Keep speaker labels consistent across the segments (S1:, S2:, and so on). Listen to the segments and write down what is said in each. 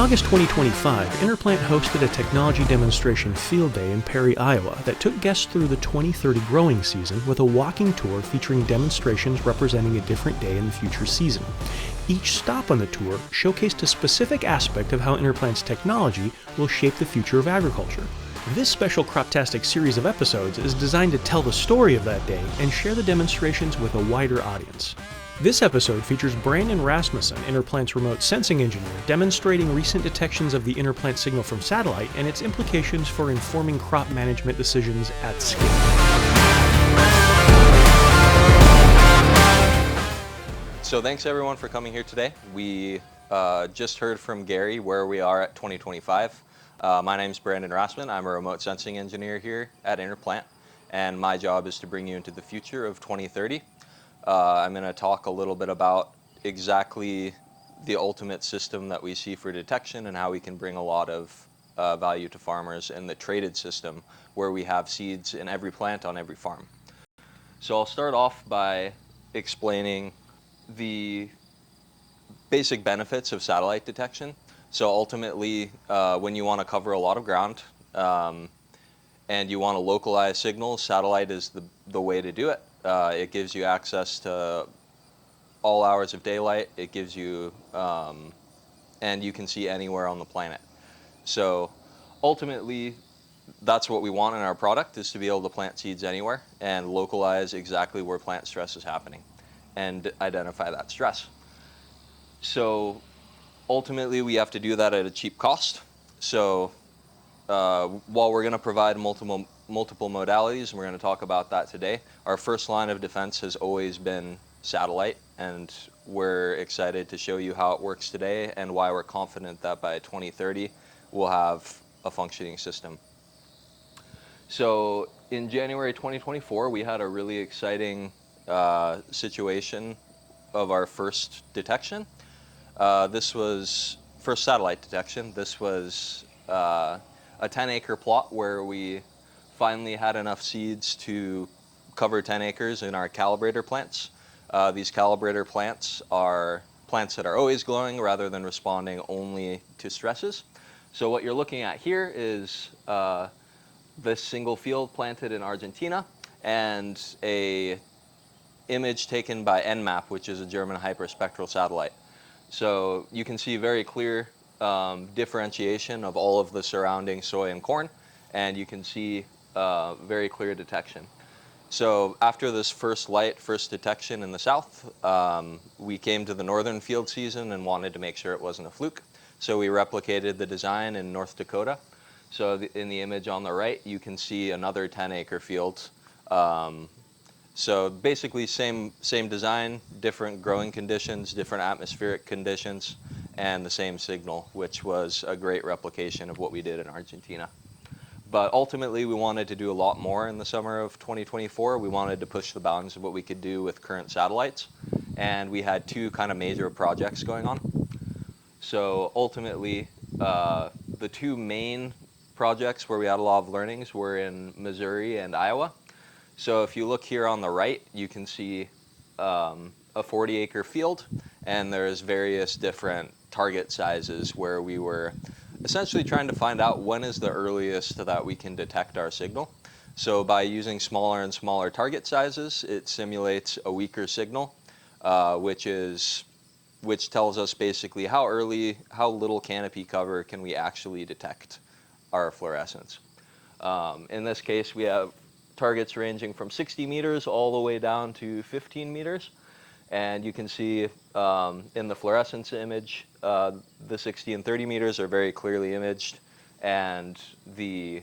S1: August 2025, InnerPlant hosted a technology demonstration field day in Perry, Iowa that took guests through the 2030 growing season with a walking tour featuring demonstrations representing a different day in the future season. Each stop on the tour showcased a specific aspect of how InnerPlant's technology will shape the future of agriculture. This special Croptastic series of episodes is designed to tell the story of that day and share the demonstrations with a wider audience. This episode features Brandon Rasmussen, InnerPlant's remote sensing engineer, demonstrating recent detections of the InnerPlant signal from satellite and its implications for informing crop management decisions at scale.
S2: So thanks everyone for coming here today. We just heard from Gary where we are at 2025. My name is Brandon Rasmussen. I'm a remote sensing engineer here at InnerPlant, and my job is to bring you into the future of 2030. I'm going to talk a little bit about exactly the ultimate system that we see for detection and how we can bring a lot of value to farmers, and the traded system where we have seeds in every plant on every farm. So I'll start off by explaining the basic benefits of satellite detection. So ultimately, when you want to cover a lot of ground and you want to localize signals, satellite is the way to do it. It gives you access to all hours of daylight. It gives you, and you can see anywhere on the planet. So ultimately, that's what we want in our product, is to be able to plant seeds anywhere and localize exactly where plant stress is happening and identify that stress. So ultimately, we have to do that at a cheap cost. So while we're going to provide multiple modalities, and we're going to talk about that today, our first line of defense has always been satellite, and we're excited to show you how it works today and why we're confident that by 2030 we'll have a functioning system. So in January 2024, we had a really exciting situation of our first detection. This was first satellite detection. This was a 10-acre plot where we finally had enough seeds to cover 10 acres in our calibrator plants. These calibrator plants are plants that are always glowing rather than responding only to stresses. So what you're looking at here is this single field planted in Argentina, and a image taken by Nmap, which is a German hyperspectral satellite. So you can see very clear differentiation of all of the surrounding soy and corn, and you can see very clear detection. So after this first detection in the south, we came to the northern field season and wanted to make sure it wasn't a fluke. So we replicated the design in North Dakota. So in the image on the right, you can see another 10-acre field. So basically same design, different growing conditions, different atmospheric conditions, and the same signal, which was a great replication of what we did in Argentina. But ultimately, we wanted to do a lot more in the summer of 2024. We wanted to push the bounds of what we could do with current satellites, and we had two kind of major projects going on. So ultimately, the two main projects where we had a lot of learnings were in Missouri and Iowa. So if you look here on the right, you can see a 40-acre field, and there's various different target sizes where we were essentially trying to find out when is the earliest that we can detect our signal. So by using smaller and smaller target sizes, it simulates a weaker signal, which tells us basically how little canopy cover can we actually detect our fluorescence. In this case, we have targets ranging from 60 meters all the way down to 15 meters. And you can see in the fluorescence image, the 60 and 30 meters are very clearly imaged, and the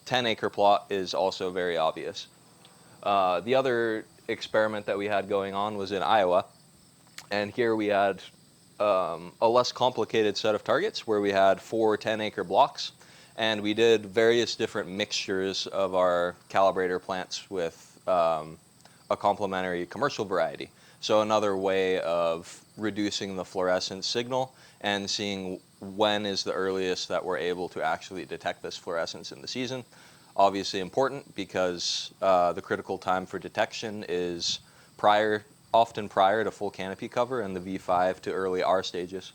S2: 10-acre plot is also very obvious. The other experiment that we had going on was in Iowa, and here we had a less complicated set of targets where we had 4 10-acre blocks, and we did various different mixtures of our calibrator plants with a complementary commercial variety. So another way of reducing the fluorescence signal and seeing when is the earliest that we're able to actually detect this fluorescence in the season. Obviously important because the critical time for detection is often prior to full canopy cover in the V5 to early R stages.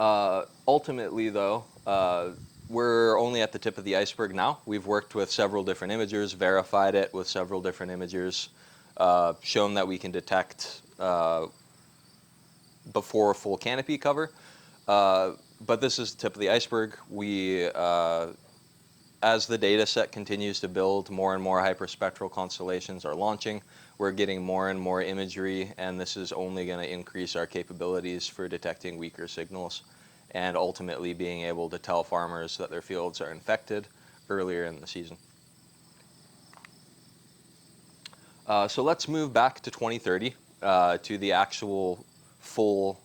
S2: Ultimately, though, we're only at the tip of the iceberg now. We've worked with several different imagers, verified it with several different imagers, shown that we can detect before full canopy cover. But this is the tip of the iceberg. As the data set continues to build, more and more hyperspectral constellations are launching. We're getting more and more imagery, and this is only going to increase our capabilities for detecting weaker signals and ultimately being able to tell farmers that their fields are infected earlier in the season. So let's move back to 2030 to the actual full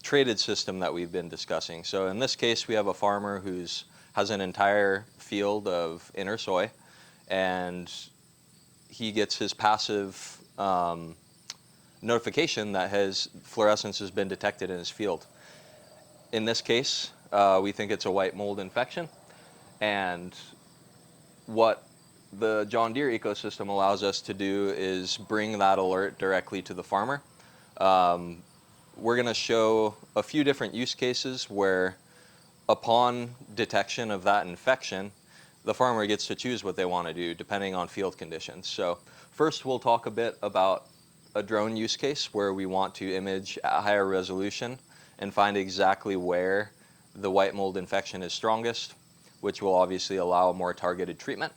S2: traded system that we've been discussing. So in this case, we have a farmer has an entire field of inner soy, and he gets his passive notification that his fluorescence has been detected in his field. In this case, we think it's a white mold infection, and what the John Deere ecosystem allows us to do is bring that alert directly to the farmer. We're going to show a few different use cases where upon detection of that infection, the farmer gets to choose what they want to do depending on field conditions. So first we'll talk a bit about a drone use case where we want to image at higher resolution and find exactly where the white mold infection is strongest, which will obviously allow more targeted treatment.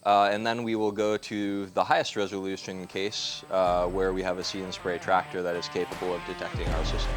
S2: And then we will go to the highest resolution case where we have a See and Spray tractor that is capable of detecting our system.